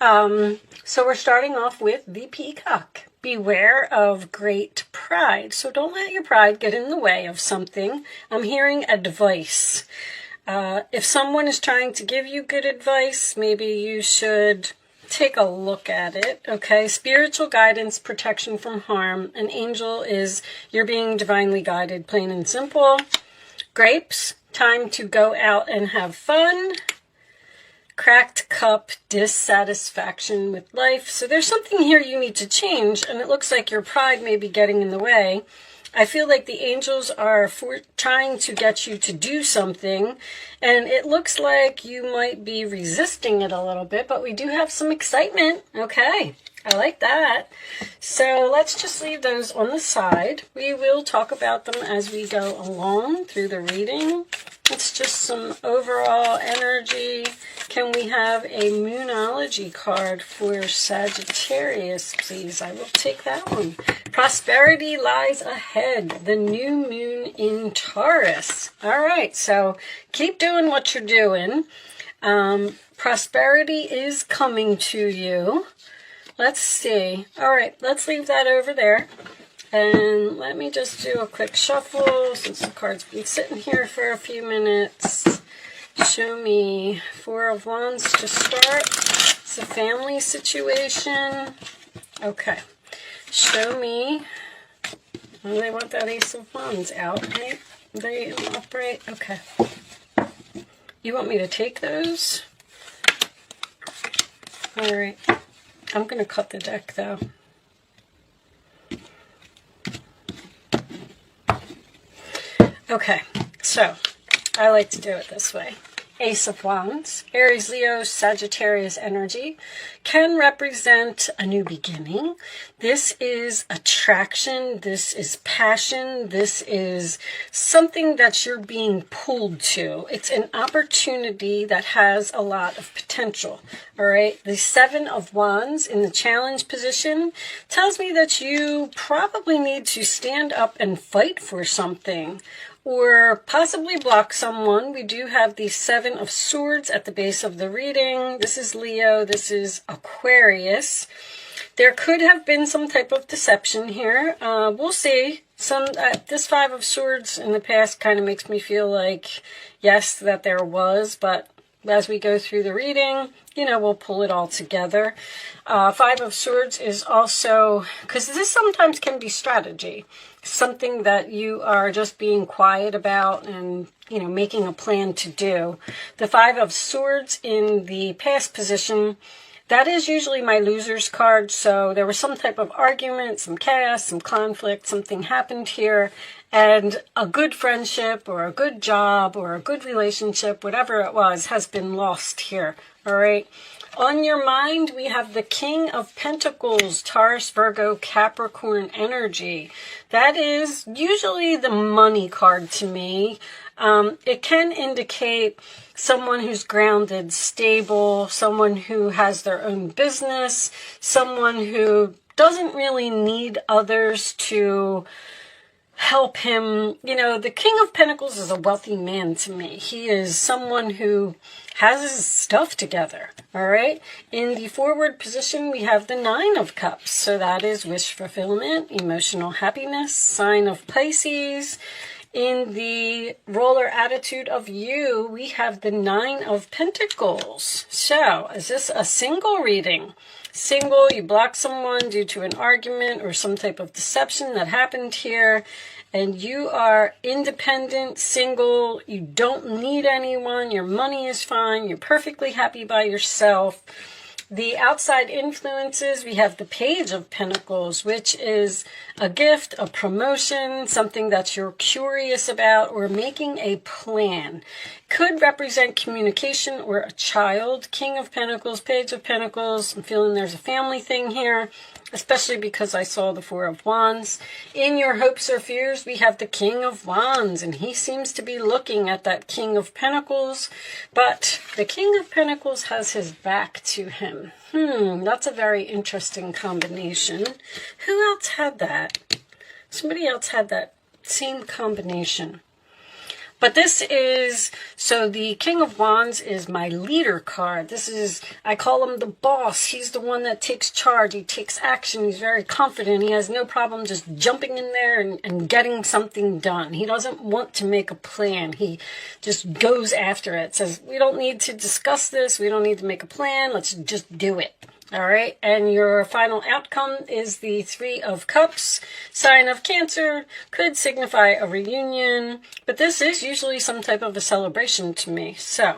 So we're starting off with the peacock. Beware of great pride. So don't let your pride get in the way of something. I'm hearing advice. If someone is trying to give you good advice, maybe you should take a look at it, okay? Spiritual guidance, protection from harm. An angel is you're being divinely guided, plain and simple. Grapes, time to go out and have fun. Cracked cup, dissatisfaction with life. So there's something here you need to change, and it looks like your pride may be getting in the way. I feel like the angels are trying to get you to do something, and it looks like you might be resisting it a little bit, but we do have some excitement. Okay, I like that. So let's just leave those on the side. We will talk about them as we go along through the reading. It's just some overall energy. Can we have a Moonology card for Sagittarius, please? I will take that one. Prosperity lies ahead. The new moon in Taurus. All right, so keep doing what you're doing. Prosperity is coming to you. Let's see. All right, let's leave that over there. And let me just do a quick shuffle since the card's been sitting here for a few minutes. Show me Four of Wands to start. It's a family situation. Okay. Show me. Well, they want that Ace of Wands out, right? They upright. Okay. You want me to take those? All right. I'm going to cut the deck, though. Okay, so I like to do it this way. Ace of Wands, Aries, Leo, Sagittarius energy can represent a new beginning. This is attraction. This is passion. This is something that you're being pulled to. It's an opportunity that has a lot of potential. All right. The Seven of Wands in the challenge position tells me that you probably need to stand up and fight for something, or possibly block someone. We do have the Seven of Swords at the base of the reading. This is Leo. This is Aquarius. There could have been some type of deception here. We'll see. This Five of Swords in the past kind of makes me feel like, yes, that there was, but as we go through the reading, you know, we'll pull it all together. Five of Swords is also, because this sometimes can be strategy, something that you are just being quiet about and, you know, making a plan to do. The Five of Swords in the past position, that is usually my loser's card. So there was some type of argument, some chaos, some conflict, something happened here, and a good friendship or a good job or a good relationship, whatever it was, has been lost here. All right. On your mind, we have the King of Pentacles, Taurus, Virgo, Capricorn energy. That is usually the money card to me. It can indicate someone who's grounded, stable, someone who has their own business, someone who doesn't really need others to help him. You know, the King of Pentacles is a wealthy man to me. He is someone who has his stuff together, all right? In the forward position, we have the Nine of Cups. So that is wish fulfillment, emotional happiness, sign of Pisces. In the roller attitude of you, we have the Nine of Pentacles. So is this a single reading? Single, you block someone due to an argument or some type of deception that happened here, and you are independent, single, you don't need anyone, your money is fine, you're perfectly happy by yourself. The outside influences, we have the Page of Pentacles, which is a gift, a promotion, something that you're curious about, or making a plan. Could represent communication or a child. King of Pentacles, Page of Pentacles. I'm feeling there's a family thing here, especially because I saw the Four of Wands. In your hopes or fears, we have the King of Wands, and he seems to be looking at that King of Pentacles, but the King of Pentacles has his back to him. That's a very interesting combination. Who else had that? Somebody else had that same combination. But this is, so the King of Wands is my leader card. This is, I call him the boss. He's the one that takes charge. He takes action. He's very confident. He has no problem just jumping in there and getting something done. He doesn't want to make a plan. He just goes after it. Says, we don't need to discuss this. We don't need to make a plan. Let's just do it. All right, and your final outcome is the Three of Cups, sign of Cancer, could signify a reunion, but this is usually some type of a celebration to me. So,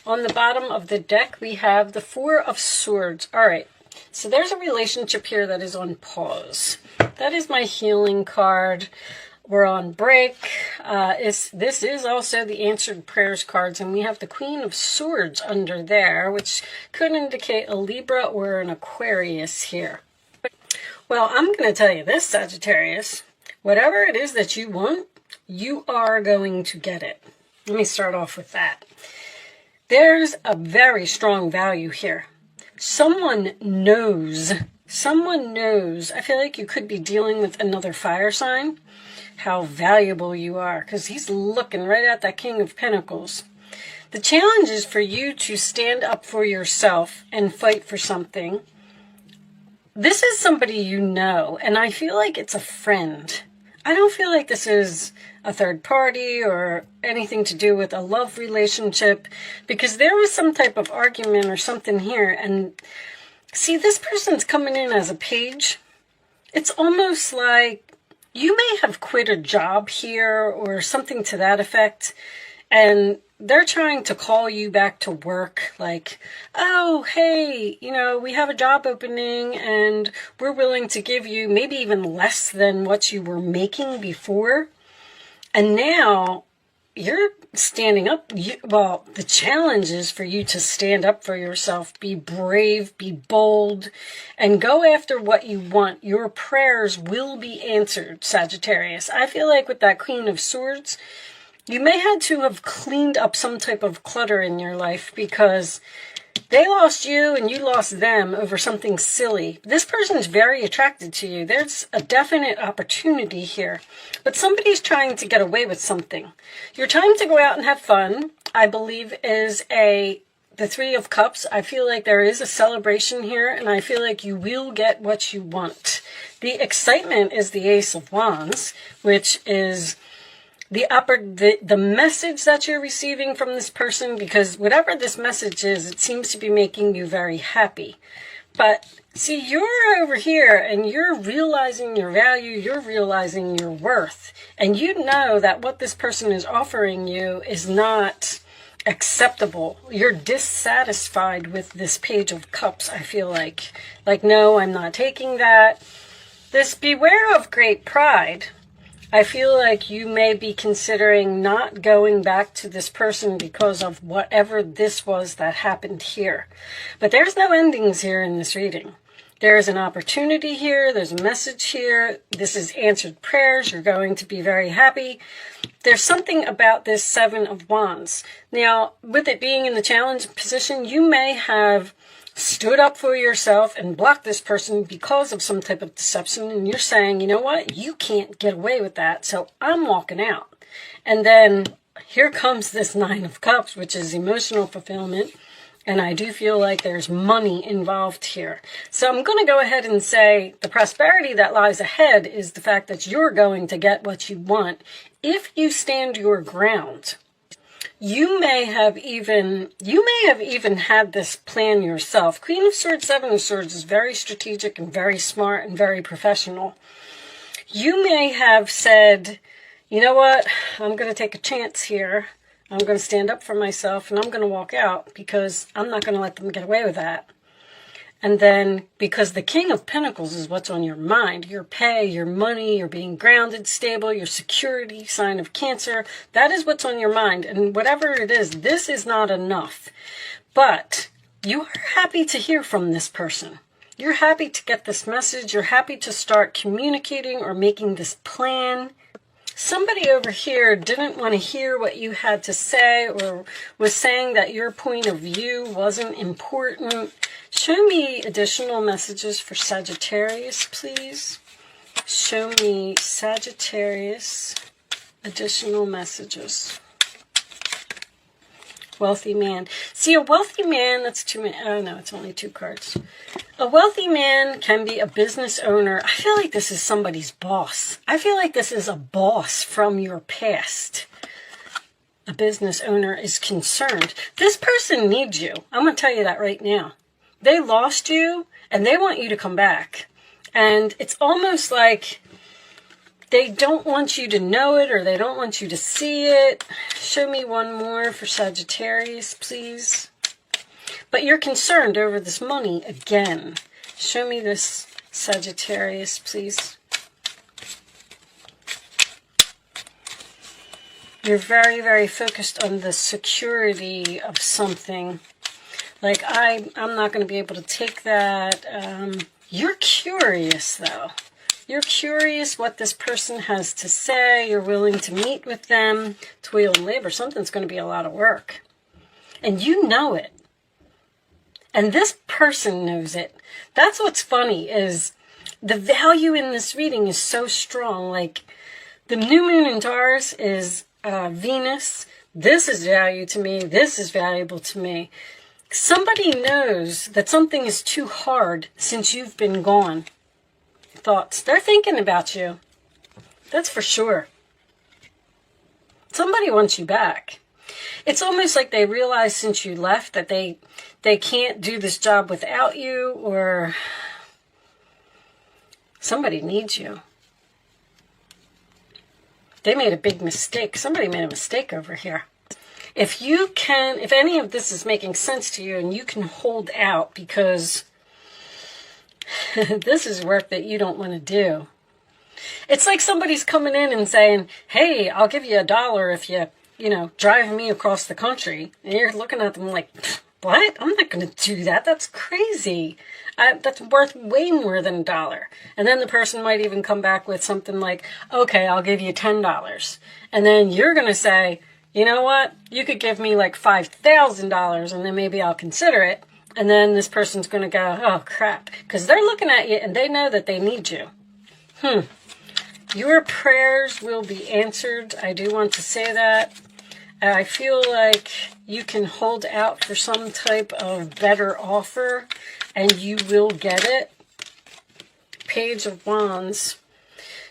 on the bottom of the deck, we have the Four of Swords. All right, so there's a relationship here that is on pause. That is my healing card. We're on break. This is also the answered prayers cards, and we have the Queen of Swords under there, which could indicate a Libra or an Aquarius here. Well, I'm going to tell you this, Sagittarius. Whatever it is that you want, you are going to get it. Let me start off with that. There's a very strong value here. Someone knows. I feel like you could be dealing with another fire sign. How valuable you are, because he's looking right at that King of Pentacles. The challenge is for you to stand up for yourself and fight for something. This is somebody you know, and I feel like it's a friend. I don't feel like this is a third party or anything to do with a love relationship, because there was some type of argument or something here. And see, this person's coming in as a page. It's almost like you may have quit a job here or something to that effect, and they're trying to call you back to work like, oh, hey, we have a job opening and we're willing to give you maybe even less than what you were making before. And now you're standing up. Well, the challenge is for you to stand up for yourself, be brave, be bold, and go after what you want. Your prayers will be answered, Sagittarius. I feel like with that Queen of Swords, you may have to have cleaned up some type of clutter in your life because they lost you and you lost them over something silly. This person is very attracted to you. There's a definite opportunity here. But somebody's trying to get away with something. Your time to go out and have fun, I believe, is the Three of Cups. I feel like there is a celebration here, and I feel like you will get what you want. The excitement is the Ace of Wands, which is the message that you're receiving from this person, because whatever this message is, it seems to be making you very happy. But see, you're over here and you're realizing your value, you're realizing your worth, and you know that what this person is offering you is not acceptable. You're dissatisfied with this Page of Cups, I feel like. Like, no, I'm not taking that. This beware of great pride. I feel like you may be considering not going back to this person because of whatever this was that happened here. But there's no endings here in this reading. There's an opportunity here. There's a message here. This is answered prayers. You're going to be very happy. There's something about this Seven of Wands. Now, with it being in the challenge position, you may have stood up for yourself and blocked this person because of some type of deception, and you're saying, you know what, you can't get away with that, so I'm walking out. And then here comes this Nine of Cups, which is emotional fulfillment, and I do feel like there's money involved here. So I'm going to go ahead and say the prosperity that lies ahead is the fact that you're going to get what you want if you stand your ground. You may have even had this plan yourself. Queen of Swords, Seven of Swords is very strategic and very smart and very professional. You may have said, you know what, I'm going to take a chance here. I'm going to stand up for myself and I'm going to walk out because I'm not going to let them get away with that. And then, because the King of Pentacles is what's on your mind, your pay, your money, your being grounded, stable, your security, sign of Cancer, that is what's on your mind. And whatever it is, this is not enough. But you are happy to hear from this person. You're happy to get this message. You're happy to start communicating or making this plan. Somebody over here didn't want to hear what you had to say or was saying that your point of view wasn't important. Show me additional messages for Sagittarius, please. Show me Sagittarius additional messages. Wealthy man. See, a wealthy man, that's too many. Oh, no, it's only 2 cards. A wealthy man can be a business owner. I feel like this is somebody's boss. I feel like this is a boss from your past. A business owner is concerned. This person needs you. I'm going to tell you that right now. They lost you, and they want you to come back. And it's almost like they don't want you to know it, or they don't want you to see it. Show me one more for Sagittarius, please. But you're concerned over this money again. Show me this, Sagittarius, please. You're very, very focused on the security of something. Like, I'm not going to be able to take that. You're curious, though. You're curious what this person has to say. You're willing to meet with them. Toil and labor. Something's going to be a lot of work. And you know it. And this person knows it. That's what's funny, is the value in this reading is so strong. Like, the new moon in Taurus is Venus. This is value to me. This is valuable to me. Somebody knows that something is too hard since you've been gone. Thoughts. They're thinking about you. That's for sure. Somebody wants you back. It's almost like they realize since you left that they can't do this job without you, or somebody needs you. They made a big mistake. Somebody made a mistake over here. If any of this is making sense to you and you can hold out, because this is work that you don't want to do. It's like somebody's coming in and saying, hey, I'll give you $1 if you drive me across the country. And you're looking at them like, what? I'm not going to do that. That's crazy. That's worth way more than $1. And then the person might even come back with something like, okay, I'll give you $10. And then you're going to say, you know what? You could give me like $5,000 and then maybe I'll consider it. And then this person's going to go, oh, crap. Because they're looking at you and they know that they need you. Your prayers will be answered. I do want to say that. I feel like you can hold out for some type of better offer and you will get it. Page of Wands.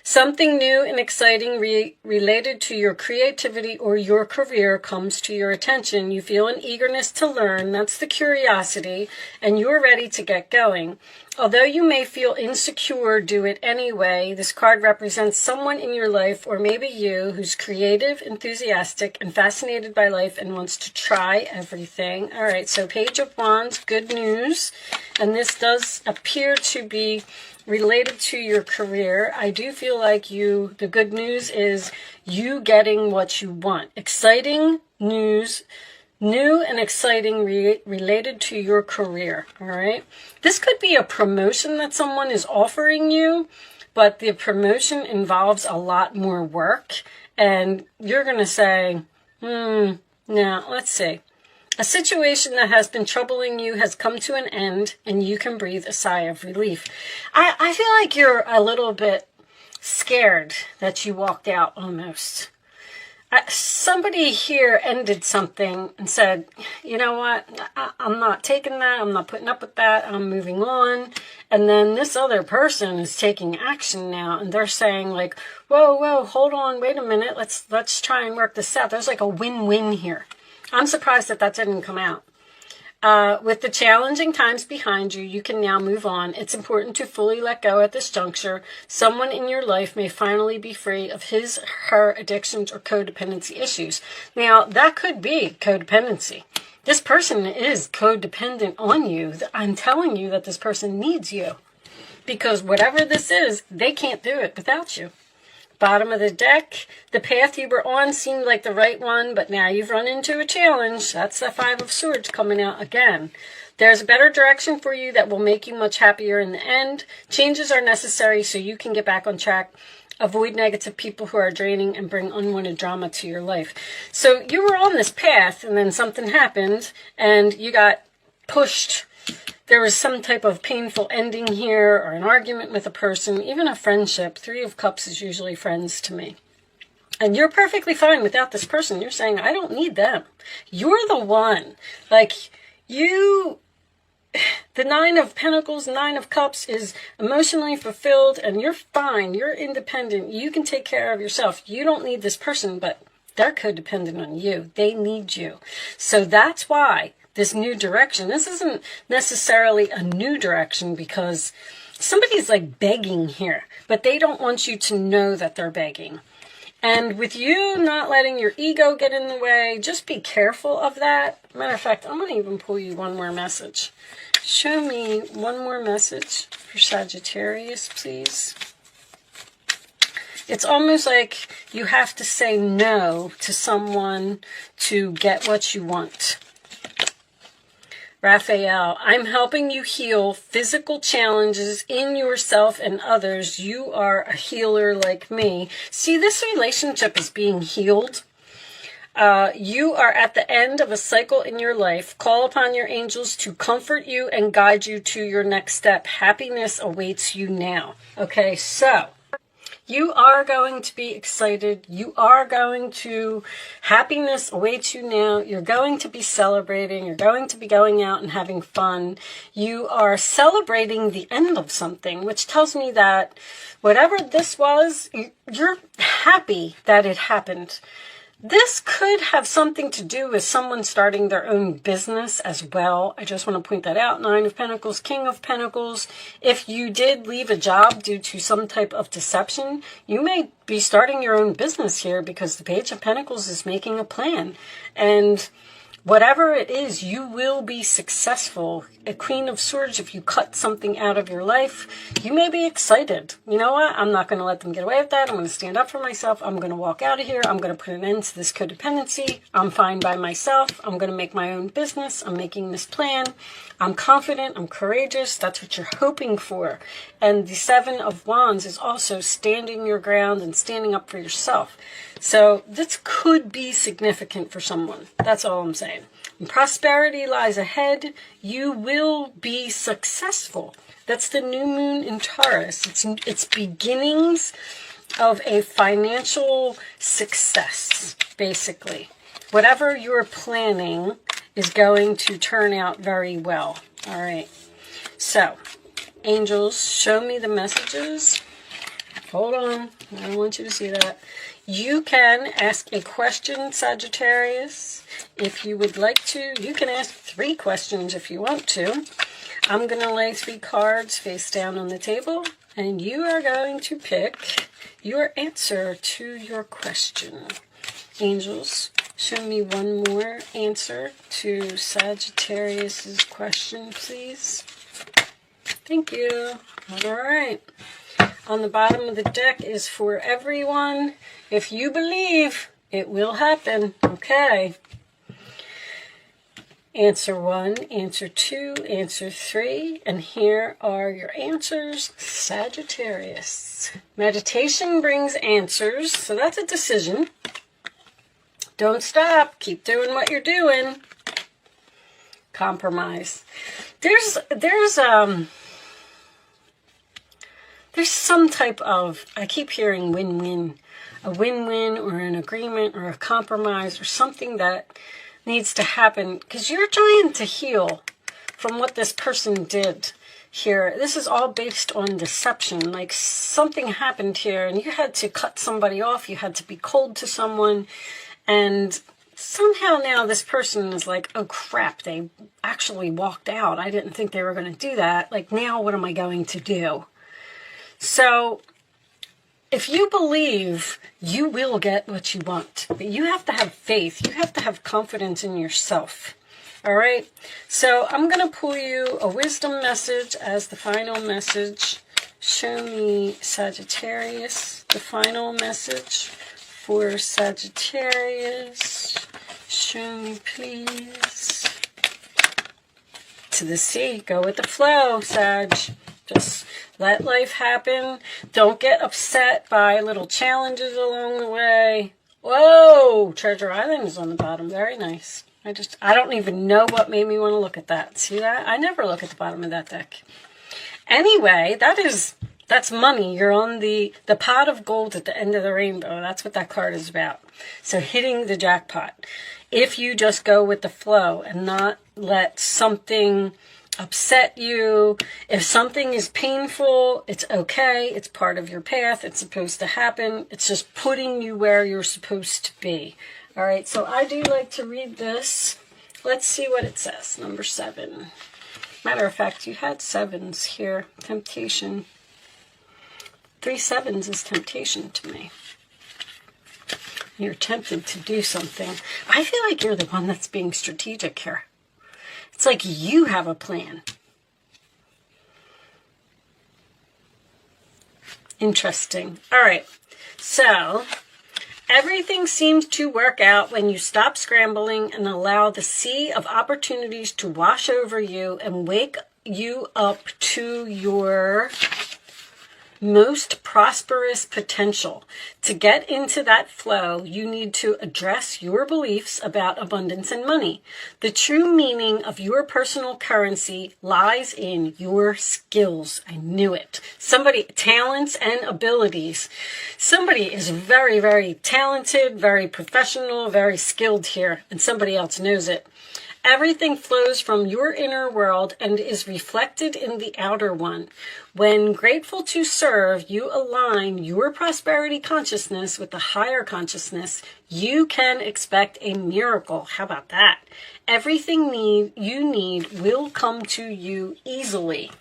Something new and exciting related to your creativity or your career comes to your attention. You feel an eagerness to learn. That's the curiosity. And you're ready to get going. Although you may feel insecure, do it anyway. This card represents someone in your life, or maybe you, who's creative, enthusiastic, and fascinated by life and wants to try everything. All right, so Page of Wands, good news. And this does appear to be related to your career. I do feel like the good news is you getting what you want. Exciting news, new and exciting related to your career, all right? This could be a promotion that someone is offering you, but the promotion involves a lot more work, and you're going to say, now, let's see. A situation that has been troubling you has come to an end, and you can breathe a sigh of relief. I feel like you're a little bit scared that you walked out almost. Somebody here ended something and said, you know what, I'm not taking that, I'm not putting up with that, I'm moving on. And then this other person is taking action now, and they're saying like, whoa, hold on, wait a minute, let's try and work this out. There's like a win-win here. I'm surprised that didn't come out. With the challenging times behind you, you can now move on. It's important to fully let go at this juncture. Someone in your life may finally be free of her addictions or codependency issues. Now, that could be codependency. This person is codependent on you. I'm telling you that this person needs you. Because whatever this is, they can't do it without you. Bottom of the deck, the path you were on seemed like the right one, but now you've run into a challenge. That's the Five of Swords coming out again. There's a better direction for you that will make you much happier in the end. Changes are necessary so you can get back on track. Avoid negative people who are draining and bring unwanted drama to your life. So you were on this path, and then something happened, and you got pushed. There was some type of painful ending here, or an argument with a person, even a friendship. 3 of Cups is usually friends to me. And you're perfectly fine without this person. You're saying, I don't need them. You're the one. Like, you... The Nine of Pentacles, Nine of Cups is emotionally fulfilled, and you're fine. You're independent. You can take care of yourself. You don't need this person, but they're codependent on you. They need you. So that's why this new direction, this isn't necessarily a new direction because somebody's like begging here, but they don't want you to know that they're begging. And with you not letting your ego get in the way, just be careful of that. Matter of fact, I'm going to even pull you one more message. Show me one more message for Sagittarius, please. It's almost like you have to say no to someone to get what you want. Raphael, I'm helping you heal physical challenges in yourself and others. You are a healer like me. See, this relationship is being healed. You are at the end of a cycle in your life. Call upon your angels to comfort you and guide you to your next step. Happiness awaits you now. Okay, so... you are going to be excited. You are going to, happiness awaits you now. You're going to be celebrating. You're going to be going out and having fun. You are celebrating the end of something, which tells me that whatever this was, you're happy that it happened. This could have something to do with someone starting their own business as well. I just want to point that out. Nine of Pentacles, King of Pentacles. If you did leave a job due to some type of deception, you may be starting your own business here because the Page of Pentacles is making a plan. And whatever it is, you will be successful. A Queen of Swords, if you cut something out of your life, you may be excited. You know what? I'm not going to let them get away with that. I'm going to stand up for myself. I'm going to walk out of here. I'm going to put an end to this codependency. I'm fine by myself. I'm going to make my own business. I'm making this plan. I'm confident. I'm courageous. That's what you're hoping for. And the Seven of Wands is also standing your ground and standing up for yourself. So this could be significant for someone. That's all I'm saying. And prosperity lies ahead. You will be successful. That's the new moon in Taurus. It's beginnings of a financial success, basically. Whatever you're planning is going to turn out very well. All right. So, angels, show me the messages. Hold on. I don't want you to see that. You can ask a question, Sagittarius, if you would like to. You can ask 3 questions if you want to. I'm going to lay 3 cards face down on the table, and you are going to pick your answer to your question. Angels, show me one more answer to Sagittarius's question, please. Thank you. All right. On the bottom of the deck is for everyone. If you believe, it will happen. Okay. Answer 1, answer 2, answer 3. And here are your answers, Sagittarius. Meditation brings answers, so that's a decision. Don't stop. Keep doing what you're doing. Compromise. There's some type of, I keep hearing win-win, a win-win or an agreement or a compromise or something that needs to happen because you're trying to heal from what this person did here. This is all based on deception. Like something happened here and you had to cut somebody off. You had to be cold to someone. And somehow now this person is like, oh crap, they actually walked out. I didn't think they were going to do that. Like now what am I going to do? So if you believe, you will get what you want. But you have to have faith. You have to have confidence in yourself. All right? So I'm going to pull you a wisdom message as the final message. Show me, Sagittarius, the final message for Sagittarius. Show me, please. To the sea. Go with the flow, Sag. Just let life happen. Don't get upset by little challenges along the way. Whoa! Treasure Island is on the bottom. Very nice. I don't even know what made me want to look at that. See that? I never look at the bottom of that deck. Anyway, that is That's money. You're on the pot of gold at the end of the rainbow. That's what that card is about. So hitting the jackpot. If you just go with the flow and not let something upset you. If something is painful, it's okay. It's part of your path. It's supposed to happen. It's just putting you where you're supposed to be. All right, so I do like to read this. Let's see what it says. Number 7. Matter of fact, you had 7s here. Temptation. 3 7s is temptation to me. You're tempted to do something. I feel like you're the one that's being strategic here. It's like you have a plan. Interesting. All right. So everything seems to work out when you stop scrambling and allow the sea of opportunities to wash over you and wake you up to your most prosperous potential. To get into that flow, you need to address your beliefs about abundance and money. The true meaning of your personal currency lies in your skills. I knew it. Talents and abilities. Somebody is very, very talented, very professional, very skilled here, and somebody else knows it. Everything flows from your inner world and is reflected in the outer one. When grateful to serve, you align your prosperity consciousness with the higher consciousness. You can expect a miracle. How about that? Everything you need will come to you easily.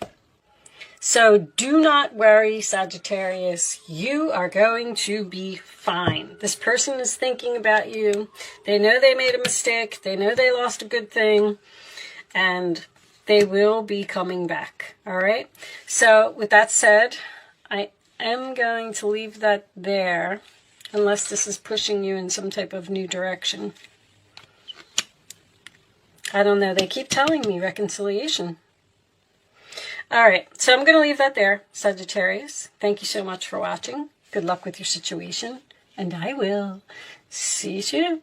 So do not worry, Sagittarius. You are going to be fine. This person is thinking about you. They know they made a mistake. They know they lost a good thing. And they will be coming back. All right? So with that said, I am going to leave that there. Unless this is pushing you in some type of new direction. I don't know. They keep telling me reconciliation. All right, so I'm going to leave that there, Sagittarius. Thank you so much for watching. Good luck with your situation, and I will see you soon.